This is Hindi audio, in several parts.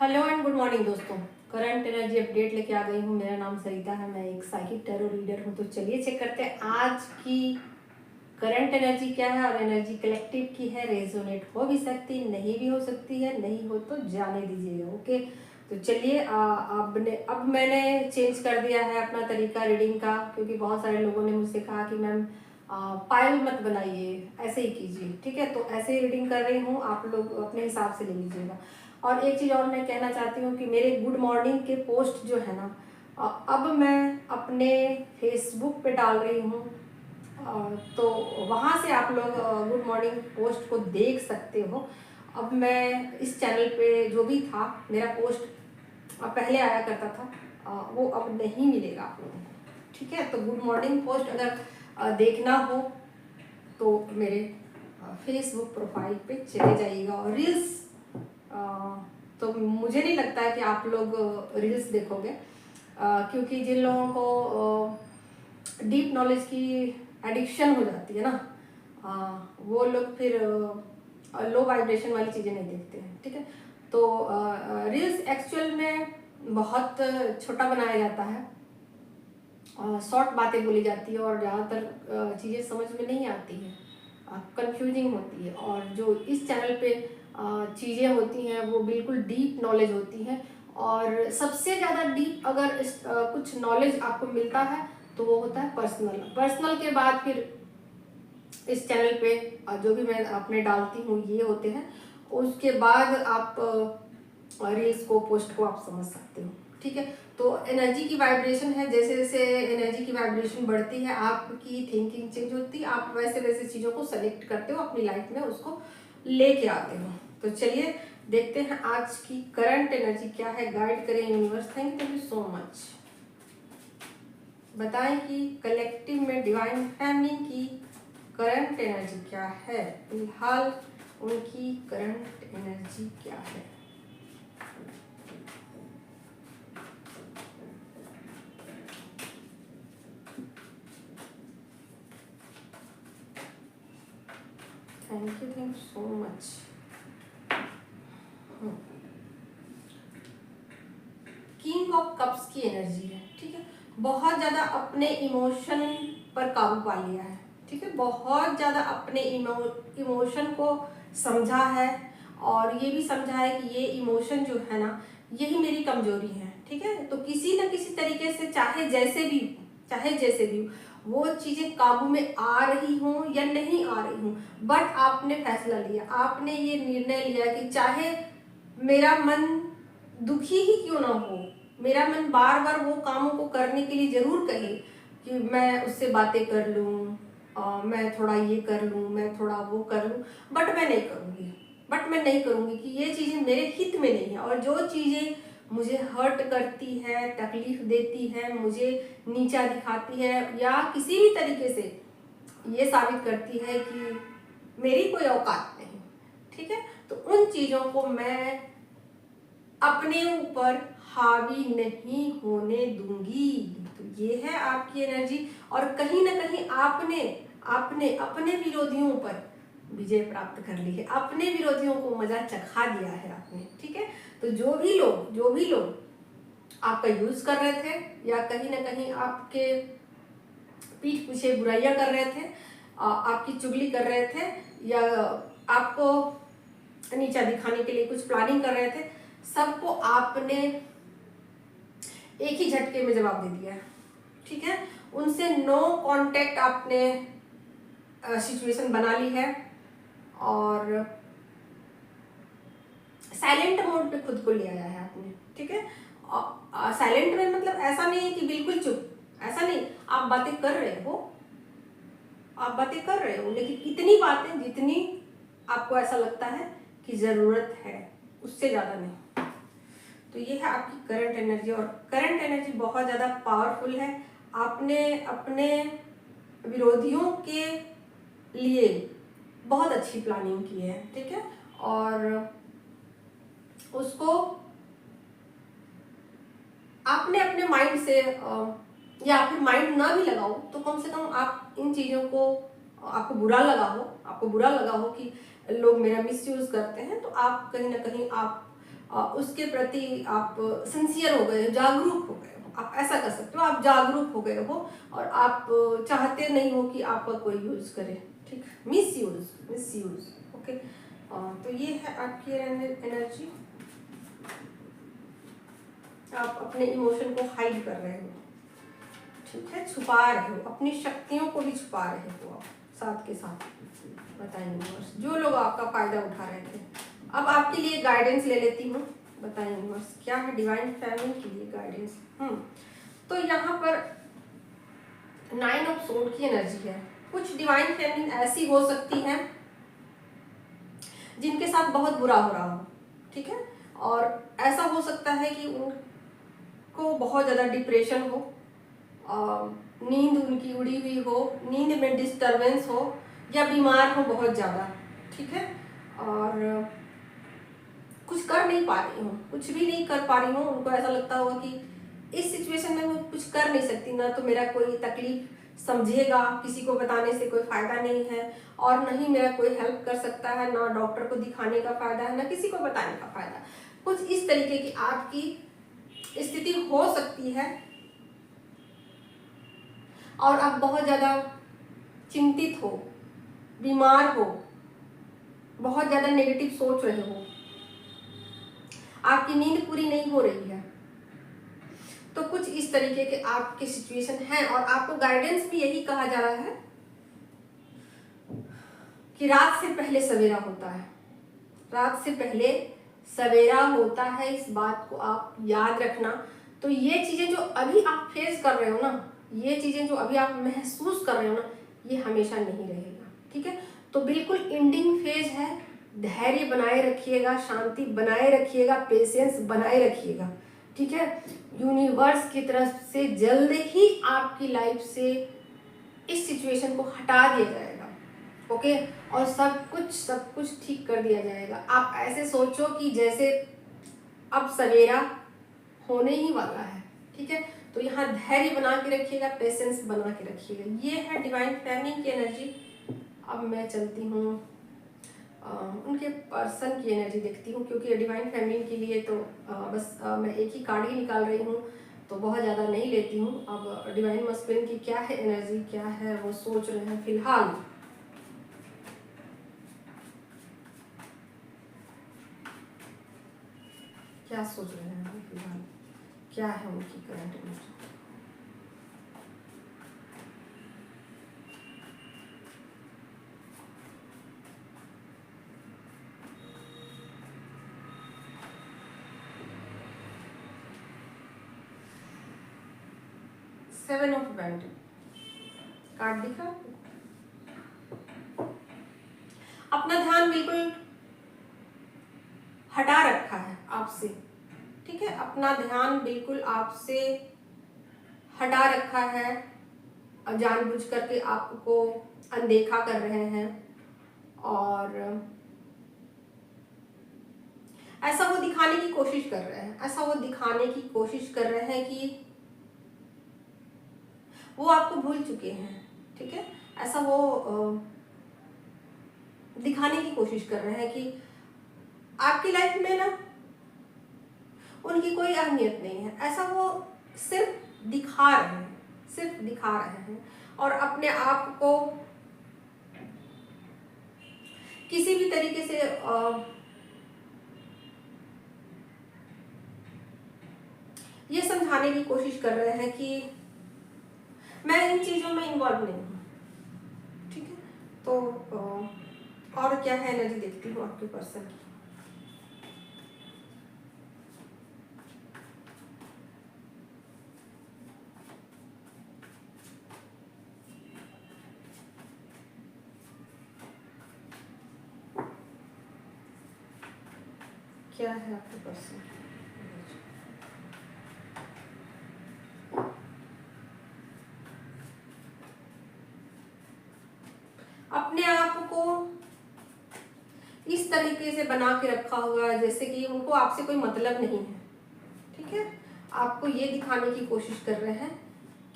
हेलो एंड गुड मॉर्निंग दोस्तों। करंट एनर्जी अपडेट लेके आ गई हूँ। मेरा नाम सरिता है, मैं एक साइकिक टैरो रीडर हूँ। तो चलिए चेक करते हैं आज की करंट एनर्जी क्या है। और एनर्जी कलेक्टिव की है, रेजोनेट हो भी सकती, नहीं भी हो सकती है, नहीं हो तो जाने दीजिएगा। ओके, तो चलिए अब मैंने चेंज कर दिया है अपना तरीका रीडिंग का, क्योंकि बहुत सारे लोगों ने मुझसे कहा कि मैम पायल मत बनाइए, ऐसे ही कीजिए। ठीक है, तो ऐसे ही रीडिंग कर रही हूँ, आप लोग अपने हिसाब से ले लीजिएगा। और एक चीज़ और मैं कहना चाहती हूँ कि मेरे गुड मॉर्निंग के पोस्ट जो है ना, अब मैं अपने फेसबुक पे डाल रही हूँ। तो वहाँ से आप लोग गुड मॉर्निंग पोस्ट को देख सकते हो। अब मैं इस चैनल पे जो भी था मेरा पोस्ट पहले आया करता था, वो अब नहीं मिलेगा आप लोगों को। ठीक है, तो गुड मॉर्निंग पोस्ट अगर देखना हो तो मेरे फेसबुक प्रोफाइल पे चले जाइएगा। और रील्स तो मुझे नहीं लगता है कि आप लोग रील्स देखोगे, क्योंकि जिन लोगों को डीप नॉलेज की एडिक्शन हो जाती है ना, वो लोग फिर लो वाइब्रेशन वाली चीज़ें नहीं देखते हैं। ठीक है, तो रील्स एक्चुअल में बहुत छोटा बनाया जाता है, शॉर्ट बातें बोली जाती है और ज़्यादातर चीज़ें समझ में नहीं आती हैं, कंफ्यूजिंग होती है। और जो इस चैनल पे चीज़ें होती हैं वो बिल्कुल डीप नॉलेज होती हैं। और सबसे ज़्यादा डीप अगर कुछ नॉलेज आपको मिलता है तो वो होता है पर्सनल के बाद फिर इस चैनल पे जो भी मैं अपने डालती हूँ ये होते हैं। उसके बाद आप रील्स को, पोस्ट को आप समझ सकते हो। ठीक है, तो एनर्जी की वाइब्रेशन है, जैसे जैसे एनर्जी की वाइब्रेशन बढ़ती है आपकी थिंकिंग चेंज होती है, आप वैसे वैसे चीज़ों को सेलेक्ट करते हो अपनी लाइफ में, उसको लेके आते हो। तो चलिए देखते हैं आज की करंट एनर्जी क्या है। गाइड करें universe. Thank you so much. बताएं कि कलेक्टिव में डिवाइन फैमिली की करंट एनर्जी क्या है, फिलहाल उनकी करंट एनर्जी क्या है। Thank you so much. King of cups की एनर्जी है। ठीक है, बहुत ज़्यादा अपने इमोशन पर काबू पा लिया है। ठीक है, बहुत ज़्यादा अपने इमोशन को समझा है, और ये भी समझा है कि ये इमोशन जो है ना, यही मेरी कमजोरी है। ठीक है, तो किसी न किसी तरीके से चाहे जैसे भी वो चीज़ें काबू में आ रही हों या नहीं आ रही हों, बट आपने फैसला लिया, आपने ये निर्णय लिया कि चाहे मेरा मन दुखी ही क्यों ना हो, मेरा मन बार बार वो कामों को करने के लिए जरूर कहे कि मैं उससे बातें कर लूँ, मैं थोड़ा ये कर लूँ, मैं थोड़ा वो कर लूँ, बट मैं नहीं करूँगी कि ये चीज़ें मेरे हित में नहीं है। और जो चीज़ें मुझे हर्ट करती है, तकलीफ देती है, मुझे नीचा दिखाती है, या किसी भी तरीके से ये साबित करती है कि मेरी कोई औकात नहीं, ठीक है, तो उन चीज़ों को मैं अपने ऊपर हावी नहीं होने दूंगी। तो ये है आपकी एनर्जी। और कहीं ना कहीं आपने आपने अपने विरोधियों पर विजय प्राप्त कर ली है, अपने विरोधियों को मजा चखा दिया है आपने। ठीक है, तो जो भी लोग आपका यूज कर रहे थे, या कहीं ना कहीं आपके पीठ पीछे बुराइयां कर रहे थे, आपकी चुगली कर रहे थे, या आपको नीचा दिखाने के लिए कुछ प्लानिंग कर रहे थे, सबको आपने एक ही झटके में जवाब दे दिया। ठीक है, उनसे नो कांटेक्ट आपने सिचुएशन बना ली है, और साइलेंट मोड पे खुद को ले आया है आपने। ठीक है, साइलेंट में मतलब ऐसा नहीं है कि बिल्कुल चुप, ऐसा नहीं, आप बातें कर रहे हो, लेकिन इतनी बातें जितनी आपको ऐसा लगता है कि जरूरत है, उससे ज्यादा नहीं। तो ये है आपकी करंट एनर्जी। और करंट एनर्जी बहुत ज़्यादा पावरफुल है। आपने अपने विरोधियों के लिए बहुत अच्छी प्लानिंग की है। ठीक है, और उसको आपने अपने माइंड से, या फिर माइंड ना भी लगाओ तो कम से कम आप इन चीज़ों को, आपको बुरा लगा हो कि लोग मेरा मिसयूज करते हैं, तो आप कहीं ना कहीं आप उसके प्रति आप सिंसियर हो गए हो, जागरूक हो गए हो, आप ऐसा कर सकते हो, आप जागरूक हो गए हो और आप चाहते नहीं हो कि आपका कोई यूज करे, ठीक, मिस यूज। ओके, तो ये है आपकी एनर्जी। आप अपने इमोशन को हाइड कर रहे हो, ठीक है, छुपा रहे हो, अपनी शक्तियों को भी छुपा रहे हो आप साथ के साथ। बताइए यूनिवर्स, जो लोग आपका फायदा उठा रहे थे। अब आपके लिए गाइडेंस ले लेती हूँ। बताइए यूनिवर्स, क्या है डिवाइन फैमिली के लिए गाइडेंस। तो यहाँ पर 9 ऑफ सोर्ड की एनर्जी है। कुछ डिवाइन फैमिली ऐसी हो सकती है जिनके साथ बहुत बुरा हो रहा हो, ठीक है, और ऐसा हो सकता है कि उनको बहुत ज़्यादा डिप्रेशन हो, नींद उनकी उड़ी हुई हो, नींद में डिस्टरबेंस हो, या बीमार हो बहुत ज़्यादा, ठीक है, और कुछ कर नहीं पा रही हूँ, कुछ भी नहीं कर पा रही हूँ। उनको ऐसा लगता होगा कि इस सिचुएशन में मैं कुछ कर नहीं सकती, ना तो मेरा कोई तकलीफ समझेगा, किसी को बताने से कोई फायदा नहीं है, और न ही मेरा कोई हेल्प कर सकता है, ना डॉक्टर को दिखाने का फायदा है, ना किसी को बताने का फायदा। कुछ इस तरीके की आपकी स्थिति हो सकती है और आप बहुत ज़्यादा चिंतित हो, बीमार हो, बहुत ज़्यादा नेगेटिव सोच रहे हो, आपकी नींद पूरी नहीं हो रही है। तो कुछ इस तरीके के आपके सिचुएशन हैं और आपको गाइडेंस भी यही कहा जा रहा है कि रात से पहले सवेरा होता है, रात से पहले सवेरा होता है, इस बात को आप याद रखना। तो ये चीज़ें जो अभी आप फेस कर रहे हो ना, ये चीज़ें जो अभी आप महसूस कर रहे हो ना, ये हमेशा नहीं रहेगा, ठीक है। तो बिल्कुल एंडिंग फेज है, धैर्य बनाए रखिएगा, शांति बनाए रखिएगा, पेशेंस बनाए रखिएगा, ठीक है। यूनिवर्स की तरफ से जल्द ही आपकी लाइफ से इस सिचुएशन को हटा दिया जाएगा, ओके, और सब कुछ ठीक कर दिया जाएगा। आप ऐसे सोचो कि जैसे अब सवेरा होने ही वाला है, ठीक है। तो यहाँ धैर्य बना के रखिएगा, पेशेंस बना के रखिएगा। ये है डिवाइन फैमिली की एनर्जी। अब मैं चलती हूँ उनके पर्सन की एनर्जी देखती हूँ, क्योंकि डिवाइन फैमिली के लिए तो बस मैं एक ही कार्ड ही निकाल रही हूँ, तो बहुत ज़्यादा नहीं लेती हूँ। अब डिवाइन मस्कुलिन की क्या है एनर्जी, क्या है वो सोच रहे हैं फिलहाल। क्या सोच रहे हैं वो फिलहाल, क्या है उनकी current energy. Seven of band card दिखा। अपना ध्यान बिल्कुल हटा रखा है आपसे, ठीक है, अपना ध्यान बिल्कुल आपसे हटा रखा है, जानबूझ करके आपको अनदेखा कर रहे हैं, और ऐसा वो दिखाने की कोशिश कर रहे हैं, ऐसा वो दिखाने की कोशिश कर रहे हैं कि वो आपको भूल चुके हैं, ठीक है। ऐसा वो दिखाने की कोशिश कर रहे हैं कि आपकी लाइफ में ना उनकी कोई अहमियत नहीं है। ऐसा वो सिर्फ दिखा रहे हैं, सिर्फ दिखा रहे हैं, और अपने आप को किसी भी तरीके से ये समझाने की कोशिश कर रहे हैं कि मैं इन चीज़ों में इन्वॉल्व नहीं हूँ, ठीक है। तो और क्या है एनर्जी देखती हूँ आपके पर्सन की। क्या है आपके पर्सन की? अपने आप को इस तरीके से बना के रखा हुआ है जैसे कि उनको आपसे कोई मतलब नहीं है, ठीक है। आपको ये दिखाने की कोशिश कर रहे हैं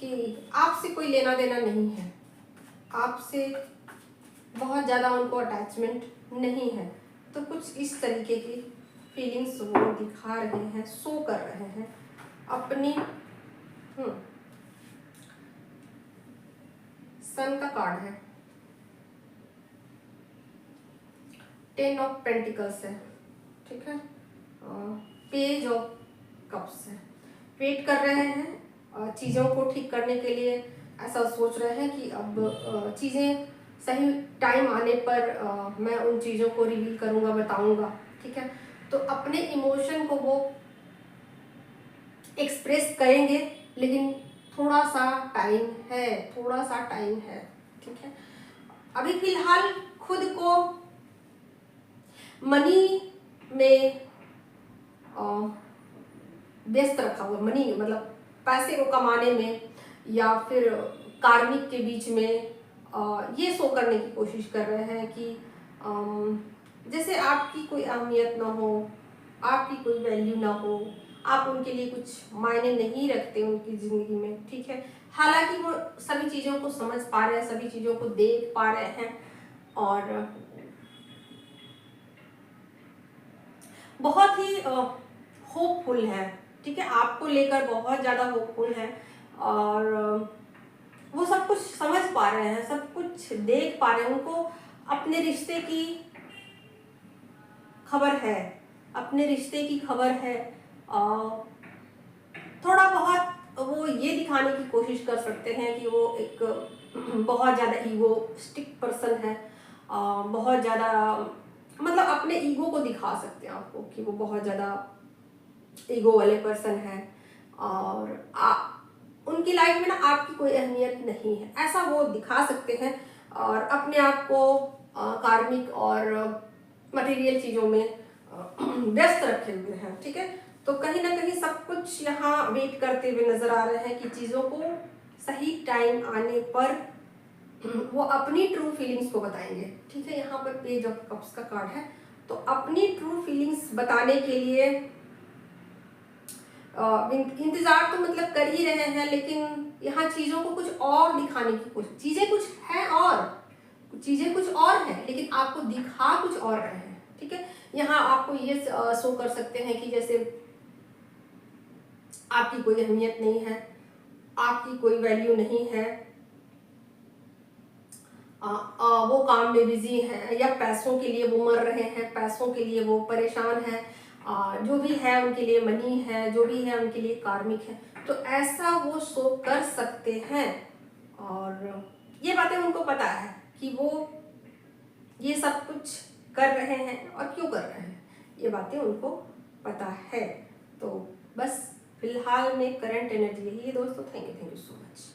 कि आपसे कोई लेना देना नहीं है, आपसे बहुत ज़्यादा उनको अटैचमेंट नहीं है। तो कुछ इस तरीके की फीलिंग्स वो दिखा रहे हैं, शो कर रहे हैं अपनी। सन का कार्ड है, 10 ऑफ पेंटिकल्स है, ठीक है, पेज ऑफ कप्स है। वेट कर रहे हैं चीज़ों को ठीक करने के लिए, ऐसा सोच रहे हैं कि अब चीज़ें सही टाइम आने पर मैं उन चीज़ों को रिवील करूँगा, बताऊँगा, ठीक है। तो अपने इमोशन को वो एक्सप्रेस करेंगे, लेकिन थोड़ा सा टाइम है, थोड़ा सा टाइम है, ठीक है। अभी फिलहाल खुद को मनी में व्यस्त रखा हुआ, मनी मतलब पैसे को कमाने में या फिर कार्मिक के बीच में ये शो करने की कोशिश कर रहे हैं कि जैसे आपकी कोई अहमियत ना हो, आपकी कोई वैल्यू ना हो, आप उनके लिए कुछ मायने नहीं रखते उनकी ज़िंदगी में, ठीक है। हालांकि वो सभी चीज़ों को समझ पा रहे हैं, सभी चीज़ों को देख पा रहे हैं और बहुत ही होपफुल है, ठीक है, आपको लेकर बहुत ज़्यादा होपफुल है और वो सब कुछ समझ पा रहे हैं, सब कुछ देख पा रहे हैं। उनको अपने रिश्ते की खबर है, अपने रिश्ते की खबर है। थोड़ा बहुत वो ये दिखाने की कोशिश कर सकते हैं कि वो एक बहुत ज़्यादा ईगोस्टिक पर्सन है, बहुत ज़्यादा मतलब अपने ईगो को दिखा सकते हैं आपको कि वो बहुत ज़्यादा ईगो वाले पर्सन है और उनकी लाइफ में ना आपकी कोई अहमियत नहीं है, ऐसा वो दिखा सकते हैं और अपने आप को कार्मिक और मटेरियल चीज़ों में व्यस्त रखे हुए हैं, ठीक है। तो कहीं ना कहीं सब कुछ यहाँ वेट करते हुए नजर आ रहे हैं कि चीज़ों को सही टाइम आने पर वो अपनी ट्रू फीलिंग्स को बताएंगे, ठीक है। यहाँ पर पेज ऑफ कप्स का कार्ड है, तो अपनी ट्रू फीलिंग्स बताने के लिए इंतजार तो मतलब कर ही रहे हैं, लेकिन यहाँ चीज़ों को कुछ और दिखाने की कोशिश, चीज़ें कुछ हैं और चीज़ें कुछ और हैं, लेकिन आपको दिखा कुछ और रहे हैं, ठीक है। यहाँ आपको ये शो कर सकते हैं कि जैसे आपकी कोई अहमियत नहीं है, आपकी कोई वैल्यू नहीं है, वो काम में बिजी हैं या पैसों के लिए वो मर रहे हैं, पैसों के लिए वो परेशान हैं, जो भी है उनके लिए मनी है, जो भी है उनके लिए कार्मिक है, तो ऐसा वो शो कर सकते हैं। और ये बातें उनको पता है कि वो ये सब कुछ कर रहे हैं और क्यों कर रहे हैं, ये बातें उनको पता है। तो बस फिलहाल में करंट एनर्जी यही है दोस्तों। Thank you so much.